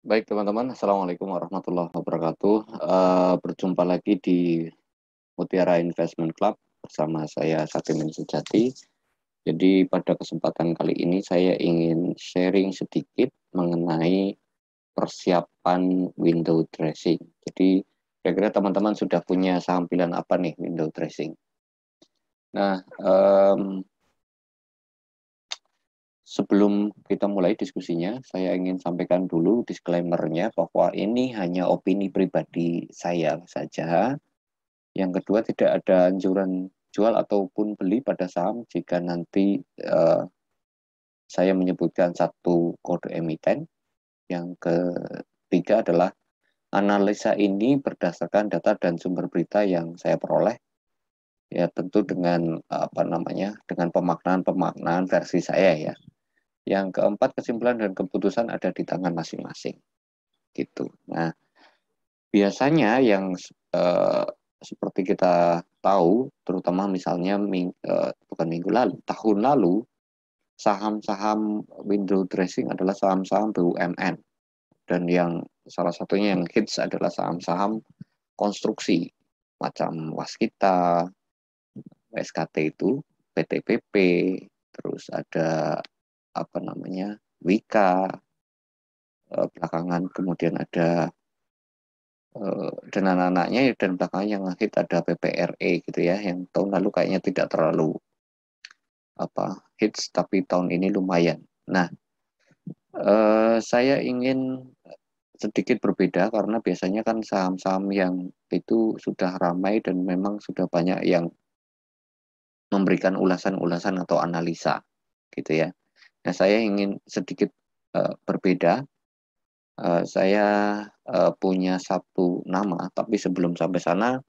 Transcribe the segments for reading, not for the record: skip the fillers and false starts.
Baik teman-teman, Assalamualaikum warahmatullahi wabarakatuh. Berjumpa lagi di Mutiara Investment Club bersama saya Sakimin Sujati. Jadi pada kesempatan kali ini saya ingin sharing sedikit mengenai persiapan window dressing. Jadi kira-kira teman-teman sudah punya saham pilihan apa nih window dressing? Nah, sebelum kita mulai diskusinya, saya ingin sampaikan dulu disclaimer-nya bahwa ini hanya opini pribadi saya saja. Yang kedua, tidak ada anjuran jual ataupun beli pada saham jika nanti saya menyebutkan satu kode emiten. Yang ketiga adalah analisa ini berdasarkan data dan sumber berita yang saya peroleh. Ya tentu dengan dengan pemaknaan versi saya ya. Yang keempat, kesimpulan dan keputusan ada di tangan masing-masing. Gitu. Nah, biasanya yang eh, seperti kita tahu, terutama misalnya bukan minggu lalu, tahun lalu, saham-saham window dressing adalah saham-saham BUMN. Dan yang salah satunya yang hits adalah saham-saham konstruksi, macam Waskita, SKT itu, PTPP, terus ada Wika, belakangan kemudian ada dan anak-anaknya dan belakangan yang hit ada PPRE gitu ya, yang tahun lalu kayaknya tidak terlalu hits, tapi tahun ini lumayan. Nah, saya ingin sedikit berbeda karena biasanya kan saham-saham yang itu sudah ramai dan memang sudah banyak yang memberikan ulasan-ulasan atau analisa gitu ya. Nah, saya ingin sedikit berbeda. Saya punya satu nama, tapi sebelum sampai sana,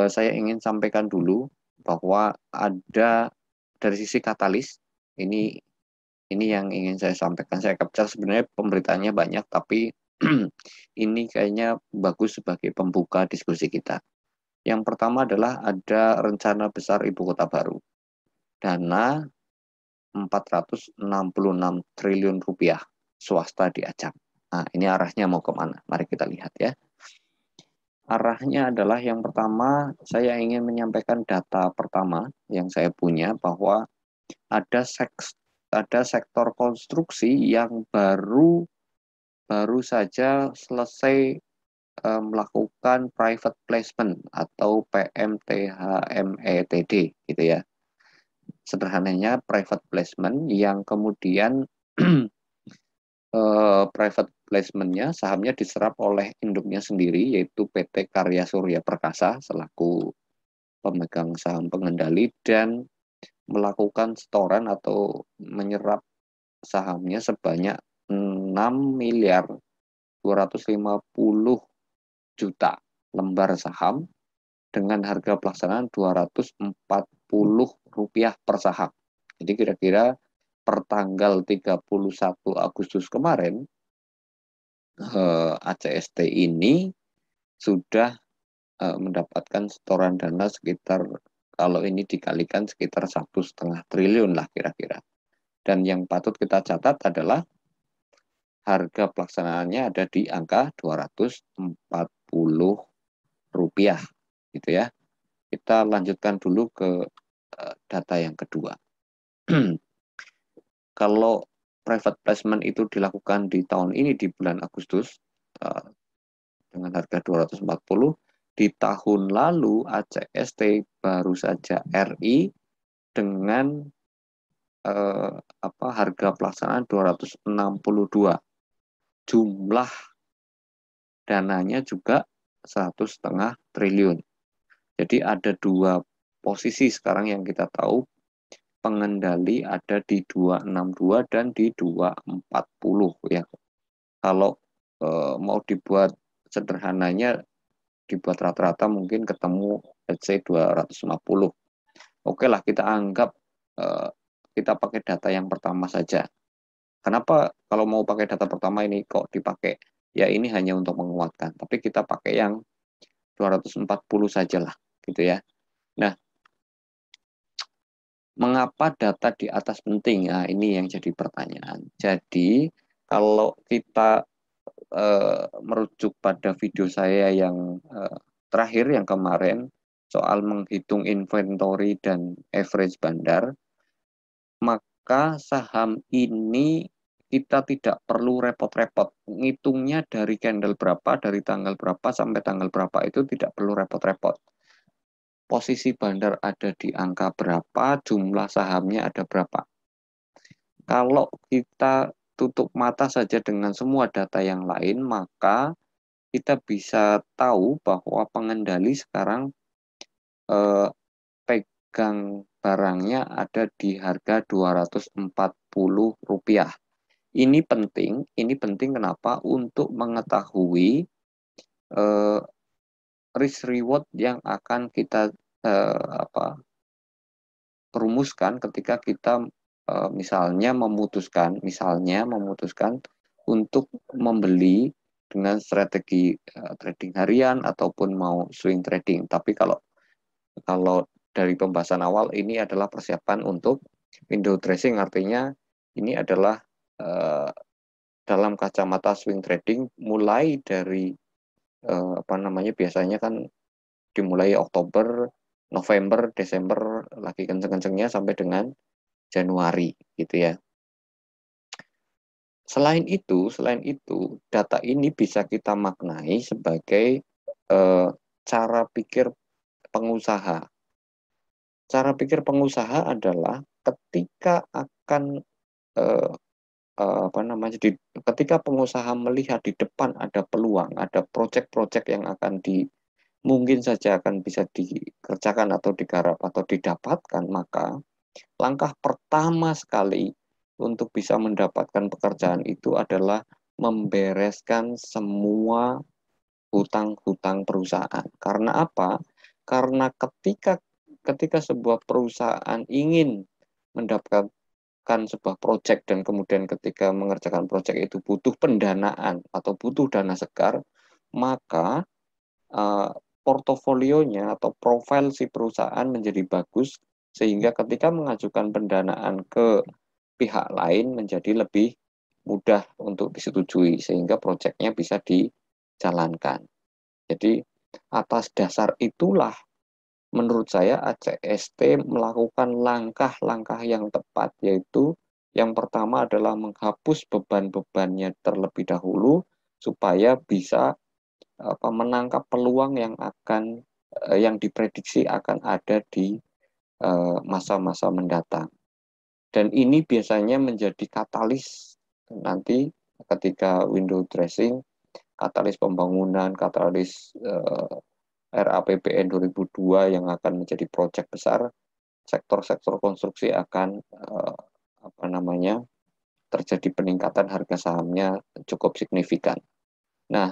saya ingin sampaikan dulu bahwa ada dari sisi katalis, ini ini yang ingin saya sampaikan. Saya capture sebenarnya pemberitaannya banyak, tapi ini kayaknya bagus sebagai pembuka diskusi kita. Yang pertama adalah ada rencana besar ibu kota baru. Dana 466 triliun rupiah swasta diajak. Nah, ini arahnya mau kemana? Mari kita lihat ya. Arahnya adalah yang pertama, saya ingin menyampaikan data pertama yang saya punya bahwa ada ada sektor konstruksi yang baru saja selesai melakukan private placement atau PMTHMETD gitu ya. Sederhananya private placement yang kemudian private placement-nya sahamnya diserap oleh induknya sendiri yaitu PT Karya Surya Perkasa selaku pemegang saham pengendali dan melakukan setoran atau menyerap sahamnya sebanyak 6.250 juta lembar saham dengan harga pelaksanaan Rp240 per saham. Jadi kira-kira per tanggal 31 Agustus kemarin, ACST ini sudah mendapatkan setoran dana sekitar, kalau ini dikalikan sekitar 1,5 triliun lah kira-kira. Dan yang patut kita catat adalah harga pelaksanaannya ada di angka Rp240 gitu ya. Kita lanjutkan dulu ke data yang kedua. Kalau private placement itu dilakukan di tahun ini di bulan Agustus dengan harga 240, di tahun lalu ACST baru saja RI dengan harga pelaksanaan 262. Jumlah dananya juga 1,5 triliun. Jadi ada dua posisi sekarang yang kita tahu, pengendali ada di 262 dan di 240 ya. Kalau mau dibuat sederhananya, dibuat rata-rata mungkin ketemu let's say 250. Oke lah, kita anggap kita pakai data yang pertama saja. Kenapa kalau mau pakai data pertama ini kok dipakai? Ya ini hanya untuk menguatkan, tapi kita pakai yang 240 saja lah gitu ya. Nah, mengapa data di atas penting? Nah, ini yang jadi pertanyaan. Jadi, kalau kita merujuk pada video saya yang terakhir yang kemarin soal menghitung inventory dan average bandar, maka saham ini kita tidak perlu repot-repot. Ngitungnya dari candle berapa, dari tanggal berapa sampai tanggal berapa itu tidak perlu repot-repot. Posisi bandar ada di angka berapa, jumlah sahamnya ada berapa. Kalau kita tutup mata saja dengan semua data yang lain, maka kita bisa tahu bahwa pengendali sekarang pegang barangnya ada di harga Rp240. Ini penting kenapa? Untuk mengetahui risk reward yang akan kita rumuskan ketika kita misalnya memutuskan untuk membeli dengan strategi trading harian ataupun mau swing trading. Tapi kalau dari pembahasan awal ini adalah persiapan untuk window dressing, artinya ini adalah dalam kacamata swing trading mulai dari biasanya kan dimulai Oktober, November, Desember lagi kenceng-kencengnya sampai dengan Januari gitu ya. Selain itu, data ini bisa kita maknai sebagai cara pikir pengusaha. Cara pikir pengusaha adalah ketika akan ketika pengusaha melihat di depan ada peluang, ada proyek-proyek yang mungkin saja akan bisa dikerjakan atau digarap atau didapatkan, maka langkah pertama sekali untuk bisa mendapatkan pekerjaan itu adalah membereskan semua hutang-hutang perusahaan. Karena apa? Karena ketika sebuah perusahaan ingin mendapatkan sebuah proyek dan kemudian ketika mengerjakan proyek itu butuh pendanaan atau butuh dana segar, maka portofolionya atau profil si perusahaan menjadi bagus sehingga ketika mengajukan pendanaan ke pihak lain menjadi lebih mudah untuk disetujui sehingga proyeknya bisa dijalankan. Jadi atas dasar itulah menurut saya ACST melakukan langkah-langkah yang tepat, yaitu yang pertama adalah menghapus beban-bebannya terlebih dahulu supaya bisa menangkap peluang yang diprediksi akan ada di masa-masa mendatang. Dan ini biasanya menjadi katalis nanti ketika window dressing, katalis pembangunan, katalis RAPBN 2002 yang akan menjadi proyek besar, sektor-sektor konstruksi akan terjadi peningkatan harga sahamnya cukup signifikan. Nah,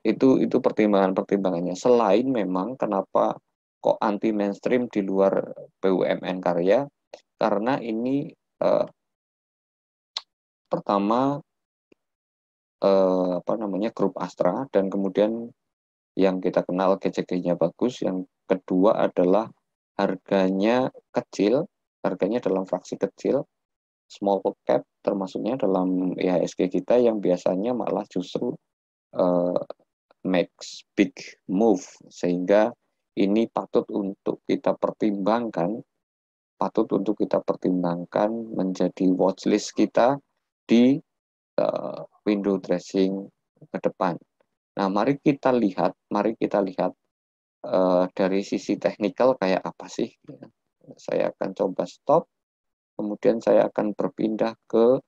itu pertimbangannya. Selain memang kenapa kok anti mainstream di luar BUMN karya, karena ini pertama grup Astra dan kemudian yang kita kenal GCG-nya bagus. Yang kedua adalah harganya dalam fraksi kecil, small cap termasuknya dalam IHSG kita yang biasanya malah justru makes big move, sehingga ini patut untuk kita pertimbangkan menjadi watchlist kita di window dressing ke depan. Nah, mari kita lihat dari sisi teknikal kayak apa sih. Saya akan coba stop, kemudian saya akan berpindah ke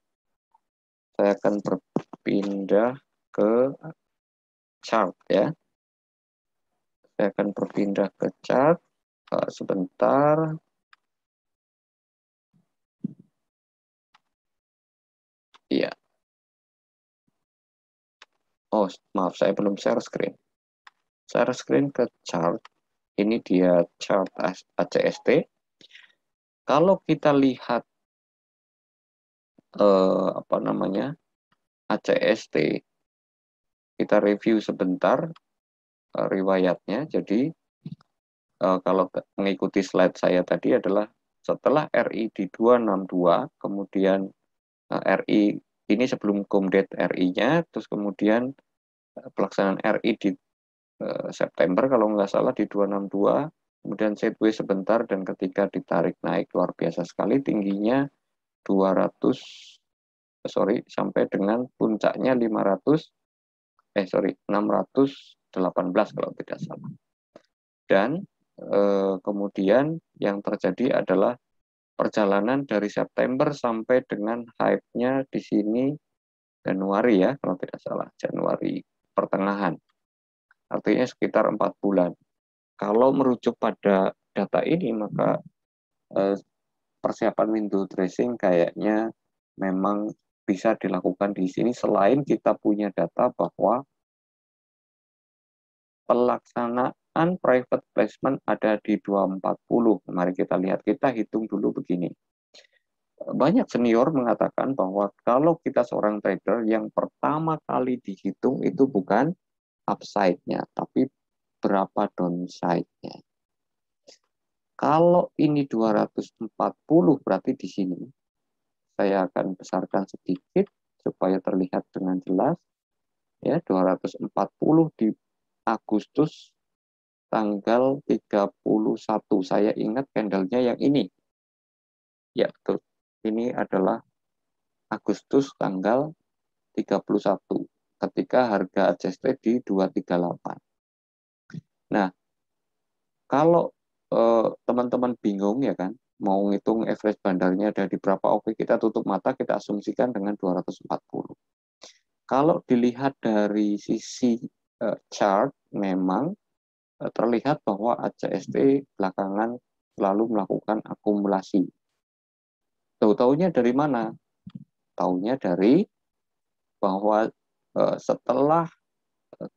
chart ya. Saya akan berpindah ke chart sebentar. Iya. Oh, maaf, saya belum share screen. Share screen ke chart. Ini dia chart ACST. Kalau kita lihat ACST, kita review sebentar riwayatnya. Jadi kalau mengikuti slide saya tadi adalah setelah RI di 262, kemudian RI ini sebelum COMDAT RI-nya, terus kemudian pelaksanaan RI di September kalau nggak salah di 262, kemudian sideways sebentar dan ketika ditarik naik luar biasa sekali tingginya 200 sampai dengan puncaknya 618 kalau tidak salah. Dan kemudian yang terjadi adalah perjalanan dari September sampai dengan hype-nya di sini Januari ya, kalau tidak salah, Januari pertengahan. Artinya sekitar 4 bulan. Kalau merujuk pada data ini, maka persiapan window dressing kayaknya memang bisa dilakukan di sini selain kita punya data bahwa pelaksanaan private placement ada di 240. Mari kita lihat, kita hitung dulu begini. Banyak senior mengatakan bahwa kalau kita seorang trader yang pertama kali dihitung itu bukan upside-nya, tapi berapa downside-nya. Kalau ini 240 berarti di sini. Saya akan besarkan sedikit supaya terlihat dengan jelas. Ya, 240 di Agustus tanggal 31. Saya ingat candlenya yang ini. Ya, betul. Ini adalah Agustus tanggal 31 ketika harga adjusted di 238. Nah, kalau teman-teman bingung ya kan, mau ngitung average bandarnya ada di berapa, oke kita tutup mata, kita asumsikan dengan 240. Kalau dilihat dari sisi chart, memang terlihat bahwa ACST belakangan selalu melakukan akumulasi. Tahu-taunya dari mana? Taunya dari bahwa setelah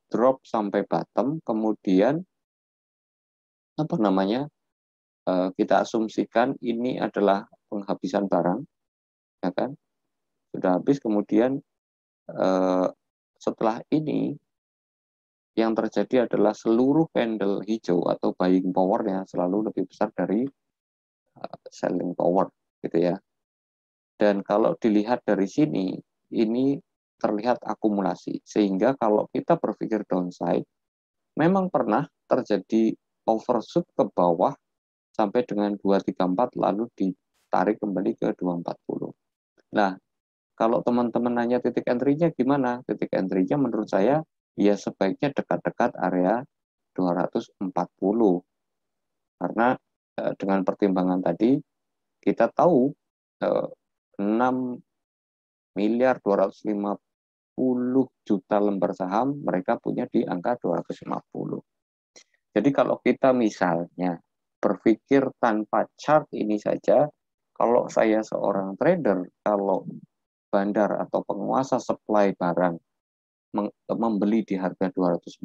drop sampai bottom, kemudian apa namanya, kita asumsikan ini adalah penghabisan barang, ya kan? Sudah habis, kemudian setelah ini yang terjadi adalah seluruh candle hijau atau buying power-nya selalu lebih besar dari selling power, gitu ya. Dan kalau dilihat dari sini, ini terlihat akumulasi. Sehingga kalau kita berpikir downside, memang pernah terjadi overshoot ke bawah sampai dengan 234 lalu ditarik kembali ke 240. Nah, kalau teman-teman nanya titik entry-nya gimana? Titik entry-nya menurut saya ya sebaiknya dekat-dekat area 240. Karena dengan pertimbangan tadi kita tahu 6 miliar 250 juta lembar saham mereka punya di angka 250. Jadi kalau kita misalnya berpikir tanpa chart ini saja, kalau saya seorang trader, kalau bandar atau penguasa supply barang membeli di harga 240,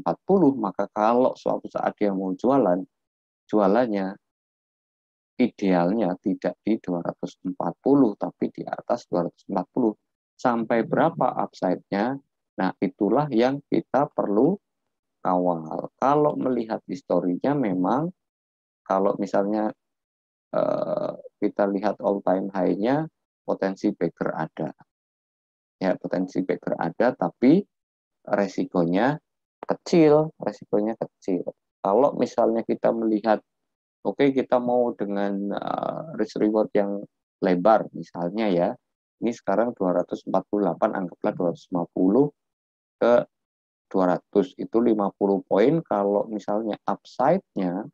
maka kalau suatu saat dia mau jualannya idealnya tidak di 240, tapi di atas 240. Sampai berapa upside-nya? Nah, itulah yang kita perlu kawal. Kalau melihat historinya memang, kalau misalnya kita lihat all time high-nya, potensi backer ada. Ya, potensi backer ada, tapi resikonya kecil. Kalau misalnya kita melihat, oke, kita mau dengan risk reward yang lebar, misalnya ya, ini sekarang 248, anggaplah 250 ke 200, itu 50 poin. Kalau misalnya upside-nya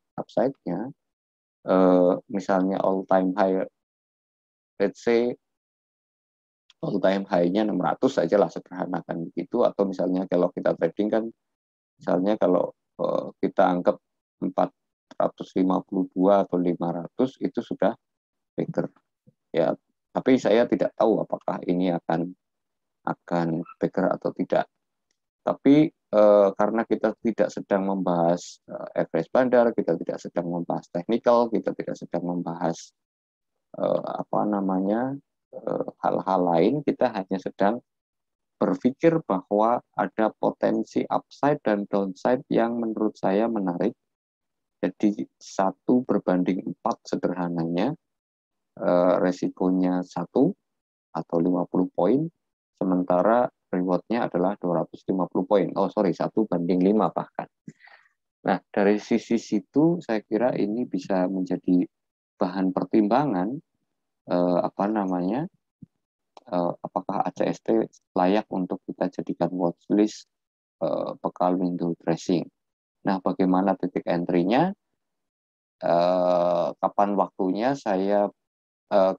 misalnya all time high, let's say all time high-nya 600 saja lah, sederhanakan begitu, atau misalnya kalau kita trading kan, misalnya kalau kita anggap 452 atau 500 itu sudah backer ya, tapi saya tidak tahu apakah ini akan backer atau tidak. Tapi karena kita tidak sedang membahas average bandar, kita tidak sedang membahas technical, kita tidak sedang membahas hal-hal lain, kita hanya sedang berpikir bahwa ada potensi upside dan downside yang menurut saya menarik. Jadi 1/4 sederhananya, resikonya 1 atau 50 poin, sementara rewardnya adalah 250 poin. Oh sorry, 1:5 bahkan. Nah, dari sisi situ saya kira ini bisa menjadi bahan pertimbangan apa namanya, apakah ACST layak untuk kita jadikan watchlist bekal window dressing. Nah, bagaimana titik entry-nya? Kapan waktunya eh,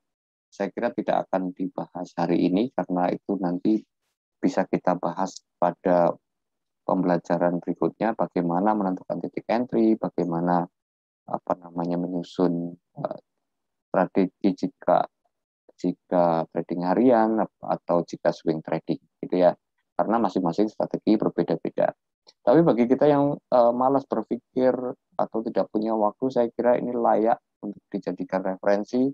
saya kira tidak akan dibahas hari ini karena itu nanti bisa kita bahas pada pembelajaran berikutnya bagaimana menentukan titik entry, bagaimana apa namanya menyusun strategi jika jika trading harian atau jika swing trading gitu ya. Karena masing-masing strategi berbeda-beda. Tapi bagi kita yang malas berpikir atau tidak punya waktu, saya kira ini layak untuk dijadikan referensi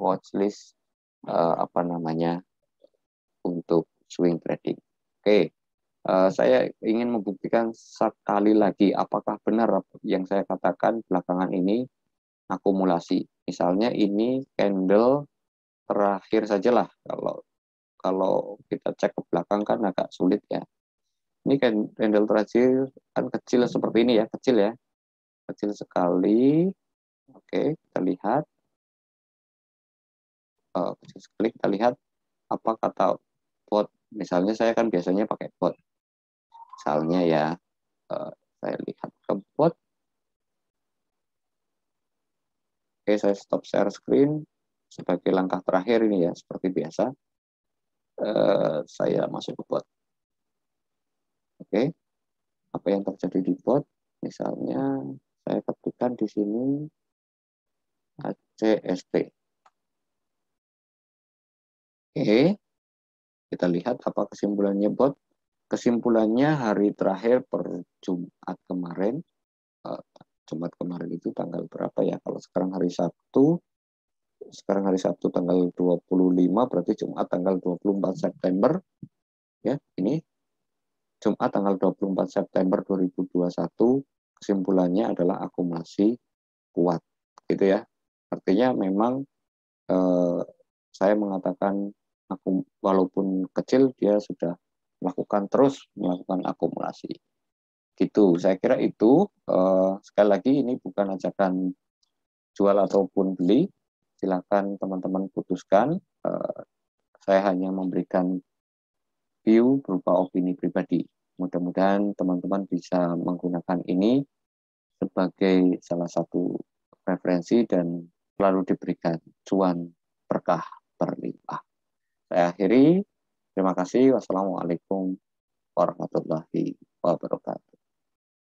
watchlist apa namanya untuk swing trading. Oke, saya ingin membuktikan sekali lagi apakah benar yang saya katakan belakangan ini akumulasi. Misalnya ini candle terakhir sajalah kalau kalau kita cek ke belakang kan agak sulit ya. Ini kan candle terakhir kan kecil seperti ini ya, kecil ya, kecil sekali. Oke, kita lihat kecil sekali. Kita lihat apa kata bot. Misalnya saya kan biasanya pakai bot. Misalnya ya, uh, saya lihat ke bot. Oke, saya stop share screen sebagai langkah terakhir ini ya, seperti biasa. Saya masuk ke bot. Oke, apa yang terjadi di bot? Misalnya saya ketikkan di sini ACST. Oke, kita lihat apa kesimpulannya bot. Kesimpulannya hari terakhir per Jumat kemarin, uh, Jumat kemarin itu tanggal berapa ya? Kalau sekarang hari Sabtu tanggal 25, berarti Jumat tanggal 24 September. Ya, ini Jumat tanggal 24 September 2021, kesimpulannya adalah akumulasi kuat. Gitu ya. Artinya memang eh, saya mengatakan walaupun kecil dia sudah melakukan akumulasi. Gitu. Saya kira itu sekali lagi ini bukan ajakan jual ataupun beli. Silakan teman-teman putuskan. Saya hanya memberikan view berupa opini pribadi. Mudah-mudahan teman-teman bisa menggunakan ini sebagai salah satu referensi dan selalu diberikan cuan berkah berlimpah. Saya akhiri. Terima kasih. Wassalamualaikum warahmatullahi